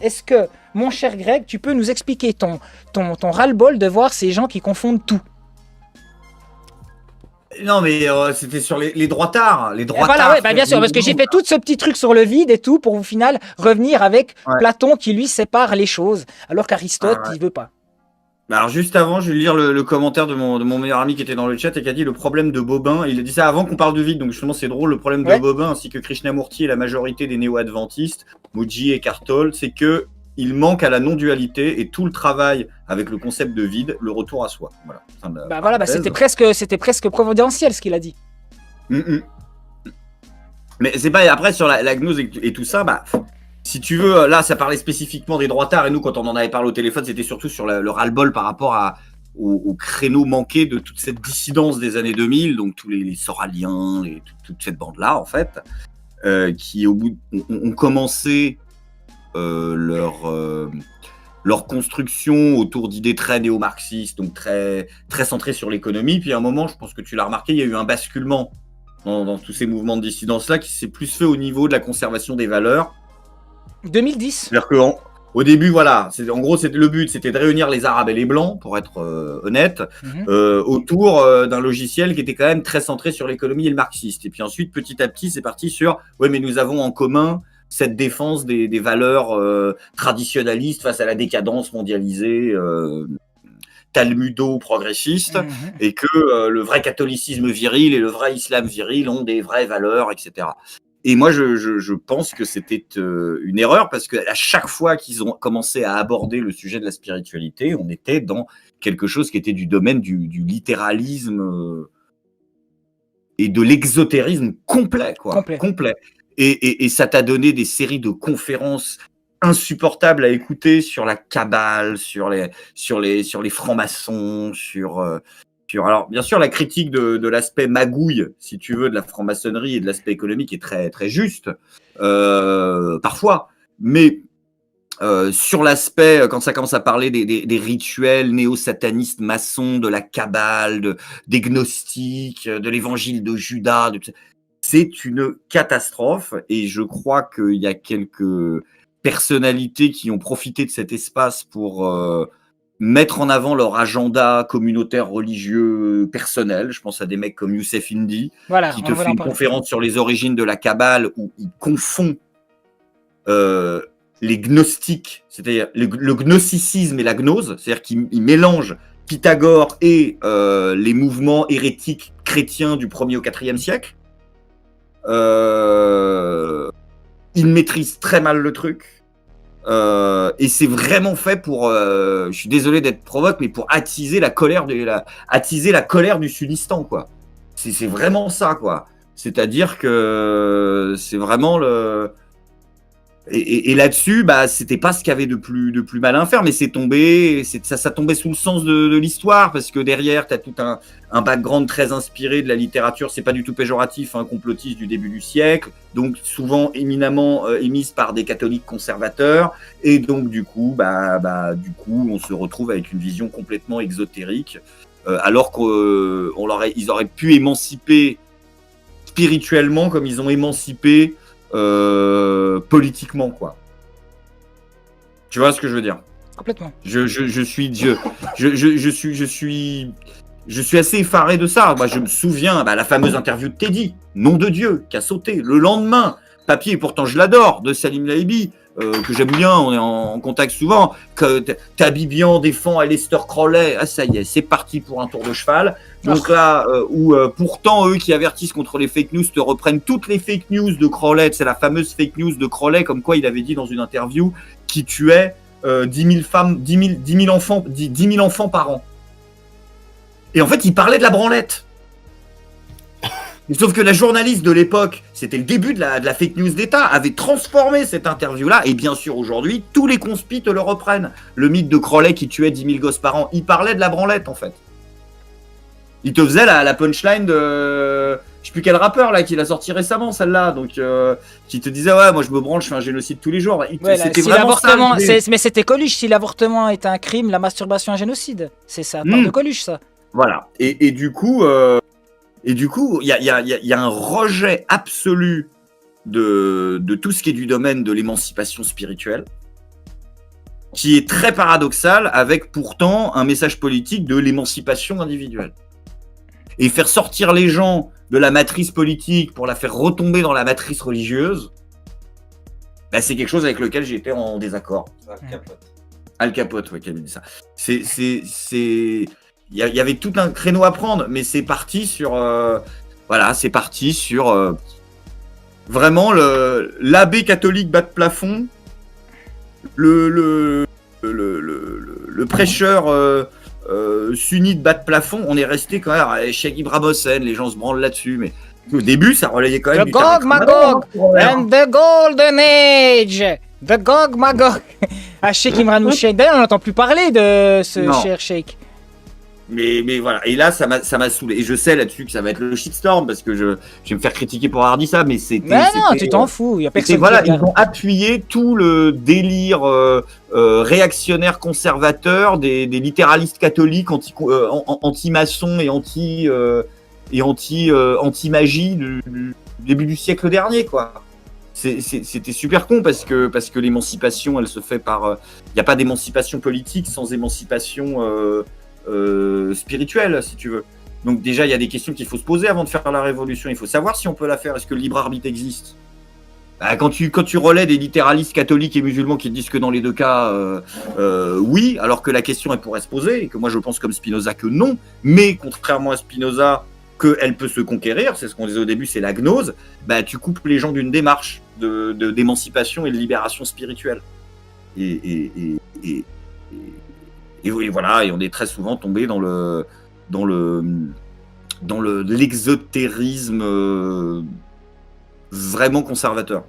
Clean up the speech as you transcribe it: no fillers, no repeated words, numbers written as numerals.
Est-ce que, mon cher Greg, tu peux nous expliquer ton ras-le-bol de voir ces gens qui confondent tout? Non, mais c'était sur les droitards. Les droitards. Voilà, ouais, bah bien sûr, parce que j'ai fait tout ce petit truc sur le vide et tout pour au final revenir avec Platon qui lui sépare les choses, alors qu'Aristote, il veut pas. Alors juste avant, je vais lire le commentaire de mon meilleur ami qui était dans le chat et qui a dit le problème de Bobin. Il a dit ça avant qu'on parle du vide, donc justement c'est drôle. Le problème de Bobin ainsi que Krishnamurti et la majorité des néo-adventistes, Moji et Cartol, c'est que il manque à la non-dualité et tout le travail avec le concept de vide, le retour à soi. Voilà. C'était presque providentiel ce qu'il a dit. Mais c'est pas après sur la gnose et tout ça, si tu veux, là ça parlait spécifiquement des droitards et nous quand on en avait parlé au téléphone, c'était surtout sur le ras-le-bol par rapport au créneau manqué de toute cette dissidence des années 2000, donc tous les Soraliens, toute cette bande-là en fait, qui au bout ont commencé leur construction autour d'idées très néo-marxistes, donc très, très centrées sur l'économie. Puis à un moment, je pense que tu l'as remarqué, il y a eu un basculement dans tous ces mouvements de dissidence-là qui s'est plus fait au niveau de la conservation des valeurs. 2010. C'est-à-dire qu'au début, voilà, en gros, le but, c'était de réunir les Arabes et les Blancs, pour être honnête, autour d'un logiciel qui était quand même très centré sur l'économie et le marxiste. Et puis ensuite, petit à petit, c'est parti sur « ouais, mais nous avons en commun cette défense des valeurs traditionnalistes face à la décadence mondialisée, talmudo-progressiste, et que le vrai catholicisme viril et le vrai islam viril ont des vraies valeurs, etc. » Et moi, je pense que c'était une erreur parce qu'à chaque fois qu'ils ont commencé à aborder le sujet de la spiritualité, on était dans quelque chose qui était du domaine du littéralisme et de l'exotérisme complet, quoi. Complet. Et ça t'a donné des séries de conférences insupportables à écouter sur la Kabbale, sur les francs-maçons, alors, bien sûr, la critique de l'aspect magouille, si tu veux, de la franc-maçonnerie et de l'aspect économique est très, très juste, parfois. Mais sur l'aspect, quand ça commence à parler des rituels néo-satanistes maçons, de la Kabbale, des gnostiques, de l'évangile de Judas, c'est une catastrophe. Et je crois qu'il y a quelques personnalités qui ont profité de cet espace pour mettre en avant leur agenda communautaire, religieux, personnel. Je pense à des mecs comme Youssef Indy, qui te fait une conférence sur les origines de la Kabbale où il confond les gnostiques, c'est-à-dire le gnosticisme et la gnose, c'est-à-dire qu'il mélange Pythagore et les mouvements hérétiques chrétiens du 1er au 4e siècle. Il maîtrise très mal le truc. Et c'est vraiment fait pour, je suis désolé d'être provoque, mais pour attiser la colère du Sudistan, quoi. C'est vraiment ça, quoi. C'est-à-dire que c'est vraiment le... Et là-dessus, c'était pas ce qu'il y avait de plus malin à faire, mais c'est tombé, ça tombait sous le sens de l'histoire, parce que derrière, tu as tout un background très inspiré de la littérature, c'est pas du tout péjoratif, complotiste du début du siècle, donc souvent éminemment émise par des catholiques conservateurs, et donc du coup, on se retrouve avec une vision complètement exotérique, alors qu'ils auraient pu émanciper spirituellement comme ils ont émancipé politiquement, quoi. Tu vois ce que je veux dire? Complètement. Je suis assez effaré de ça. Moi, je me souviens, la fameuse interview de Teddy, nom de Dieu, qui a sauté le lendemain. Papier, pourtant je l'adore, de Salim Laibi, que j'aime bien, on est en contact souvent, que Tabibian défend Aleister Crowley, ça y est, c'est parti pour un tour de cheval. Donc là, pourtant, eux qui avertissent contre les fake news te reprennent toutes les fake news de Crowley, c'est la fameuse fake news de Crowley, comme quoi il avait dit dans une interview qu'il tuait 10 000 enfants par an. Et en fait, il parlait de la branlette. Sauf que la journaliste de l'époque, c'était le début de la fake news d'État, avait transformé cette interview-là, et bien sûr aujourd'hui, tous les conspis te le reprennent. Le mythe de Crowley qui tuait 10 000 gosses par an, il parlait de la branlette en fait. Il te faisait la punchline de... Je sais plus quel rappeur là qui l'a sorti récemment celle-là, donc qui te disait ouais moi je me branle, je fais un génocide tous les jours. C'était si vraiment ça. Mais c'était Coluche, si l'avortement est un crime, la masturbation un génocide. C'est ça, part de Coluche ça. Voilà, et du coup... il y a un rejet absolu de tout ce qui est du domaine de l'émancipation spirituelle. qui est très paradoxal, avec pourtant un message politique de l'émancipation individuelle. Et faire sortir les gens de la matrice politique pour la faire retomber dans la matrice religieuse, bah, c'est quelque chose avec lequel j'ai été en désaccord. Al Capote, ouais, qui avait dit ça. Il y avait tout un créneau à prendre, mais c'est parti sur, vraiment l'abbé catholique bas de plafond, le prêcheur sunnite bas de plafond. On est resté quand même à Cheikh Ibrahim Hossein, les gens se branlent là-dessus, mais au début, ça relayait quand même The Gog Magog and the Golden Age. The Gog Magog. Ah, Cheikh Imran Hussein. D'ailleurs, on n'entend plus parler de ce cher Cheikh. Mais voilà, et là ça m'a saoulé, et je sais là-dessus que ça va être le shitstorm parce que je vais me faire critiquer pour avoir dit ça, mais c'était... Non, tu t'en fous, il y a personne qui voilà, ils ont appuyé tout le délire réactionnaire conservateur des littéralistes catholiques anti-maçons et anti-magie du début du siècle dernier, quoi. C'était super con parce que l'émancipation, elle se fait par... Il n'y a pas d'émancipation politique sans émancipation... spirituelle, si tu veux. Donc déjà, il y a des questions qu'il faut se poser avant de faire la révolution. Il faut savoir si on peut la faire. Est-ce que le libre arbitre existe? Bah, quand tu relais des littéralistes catholiques et musulmans qui te disent que dans les deux cas, oui, alors que la question, elle pourrait se poser, et que moi, je pense comme Spinoza que non, mais contrairement à Spinoza, qu'elle peut se conquérir, c'est ce qu'on disait au début, c'est la gnose, bah, tu coupes les gens d'une démarche d'émancipation et de libération spirituelle. Et voilà, et on est très souvent tombé dans l'exotérisme vraiment conservateur.